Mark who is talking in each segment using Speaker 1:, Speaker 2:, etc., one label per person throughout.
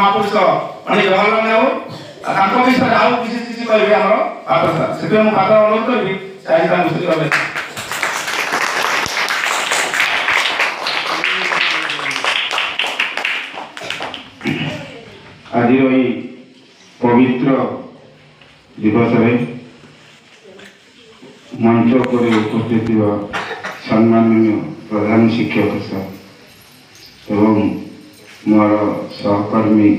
Speaker 1: महापुरुष पंडित जवाहरलाल नेहरू विषय आउ किसी कहे आम पात्र सार से पात्र अनुरोध करी चाहिए
Speaker 2: आज पवित्र दिवस मंच पर उपस्थित सम्माननीय प्रधान शिक्षक सर एवं मोर सहकर्मी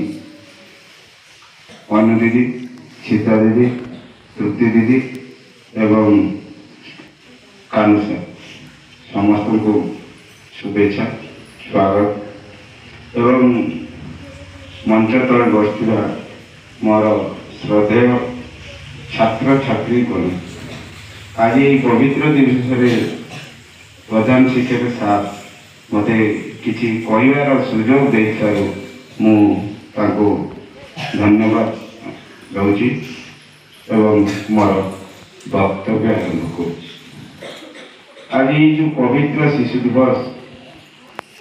Speaker 2: अनु दीदी सीता दीदी तृप्ति दीदी एवं कानू सर समस्त को शुभेच्छा स्वागत एवं मंच तले बसता मोर श्रद्धेय छात्र छात्री को आज ये पवित्र दिवस प्रधान शिक्षक साहब मत किसी कहबार सुजोग देखार मुझे धन्यवाद दूची एवं मोर वक्तव्य आरंभ कर आज ये जो पवित्र शिशु दिवस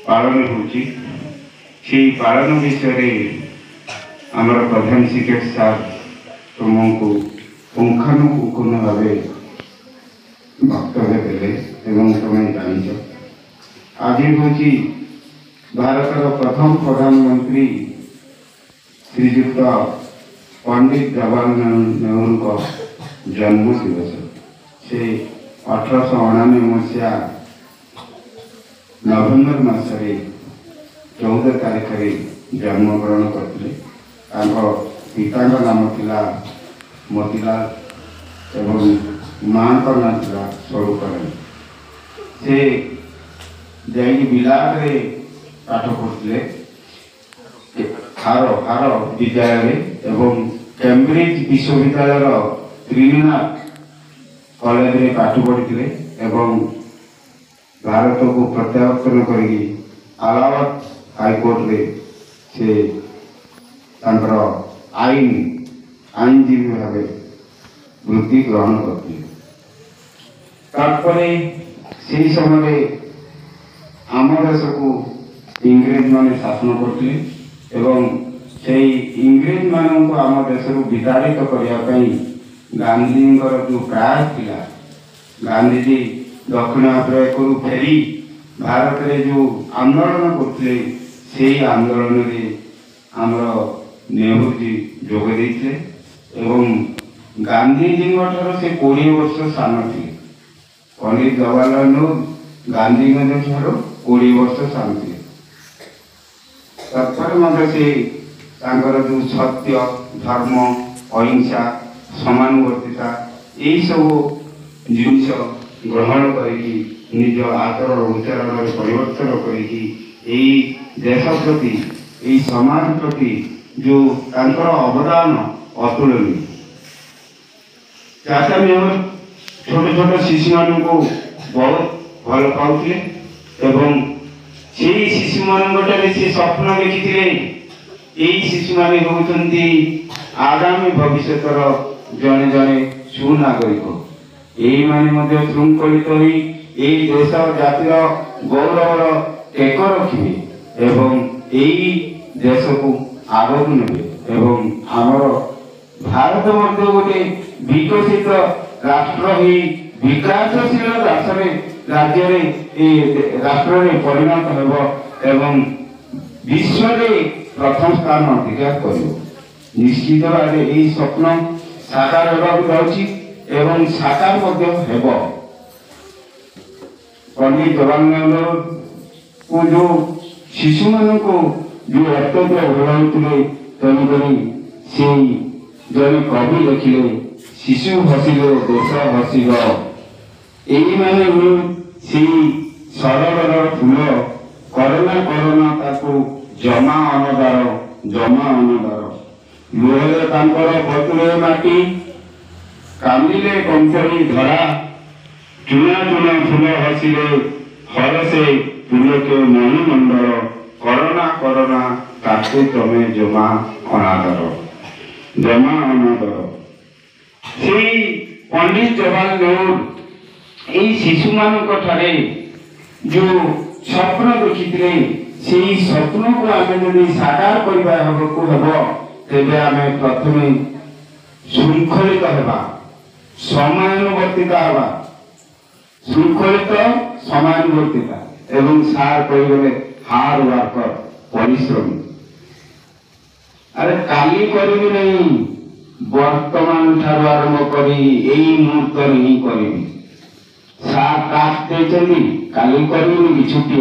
Speaker 2: पालन होची पालन विषय आमर प्रधान शिक्षक सार तुमको पुंखानुपुंख भाव वक्तव्य देते तुम्हें जान आज हूँ भारत प्रथम प्रधानमंत्री श्रीजुक्त पंडित जवाहरलाल नेहरू का जन्म दिवस से 1899 मसीहा नवेम्बर मसरे 14 तारीख जन्मग्रहण करते पिता नाम थिला मोतीलाल एवं माँ का नाम था स्वरूपरानी से जाई बिलाट रे पाठ पढ़ते खार खार विद्यालय एवं कैम्ब्रिज विश्वविद्यालय त्रिनाथ कॉलेज रे पाठ पढ़ते एवं भारत को प्रत्यावर्तन करी अलाहाबाद हाईकोर्ट रे से आईनजीवी भाव वृत्ति ग्रहण करते से समय आम देश को इंग्रेज माने शासन करते से इंग्रेज मान को आम देश को विताड़ित करने गांधी जो प्रयास थिला गांधीजी दक्षिण अफ्रीका फेरी भारत में जो आंदोलन करते से आंदोलन में आमर नेहरू जी जोग देते एवं गांधीजी से 20 वर्ष सान थे पंडित जवाहरलाल नेहरू गांधी 20 वर्ष सान थे तत्पर से जो सत्य धर्म अहिंसा समानुवर्तिता यही सब जिन ग्रहण करी निज आचरण उच्चारण परिवर्तन करी देश प्रति यही समाज प्रति जो तांकर अवदान अतुलनीय चाचा नेहरू छोट छोट शिशु मान को बहुत भल पाते शिशु मान से स्वप्न देखी यही शिशु मान होती आगामी भविष्य जड़े जड़े सुनागरिक यही माने श्रृंखलित हो देश जातिर गौरवर टेक रखिए एवं यही देश को आगक ने आमर भारत मध्य गोटे विकसित राष्ट्र ही विकासशील राज्य राष्ट्र में परिणत हो विश्व प्रथम स्थान अधिकार कर निश्चित भाव यही स्वप्न साकार होगा साकार पंडित जवाहरलाल नेहरू को जो शिशु मान को जो अत्यंत भोगाते तेणुक से जन कवि लिखिले शिशु हसिले देश हसिब यही माने से सरल फूल करोना करोना ताको जमा अनदार लुहरे बतुरे माटी कांदिले कंचरी धरा चुना चुना फूल हसिले हरसे पुलके मणिमंडल करोना करोना ताके तमे जमा अनादर से पंडित जवाहरलाल नेहरू यही शिशु मान जो स्वप्न देखी সেই স্বপ্নକୁ ଆମେ ଯଦି ସାକାର କରିବା ହେବାକୁ ହେବ ତେବେ ଆମେ ପ୍ରଥମେ ଶୃଙ୍ଖଳିତ ହେବା, ସମୟାନୁବର୍ତ୍ତିତା ହେବା, ଶୃଙ୍ଖଳିତ ସମୟାନୁବର୍ତ୍ତିତା ଏବଂ ସାର୍ କହିଗଲେ ହାର୍ଡ ୱାର୍କର, ପରିଶ୍ରମୀ। ଆରେ କାଲି କରିବି ନାହିଁ, ବର୍ତ୍ତମାନ ଠାରୁ ଆରମ୍ଭ କରି ଏଇ ମୁହୂର୍ତ୍ତରେ ହିଁ କରିବି। ସାର୍ ଟାସ୍କ ଦେଇଛନ୍ତି, କାଲି କରିବିନି କି ଛୁଟି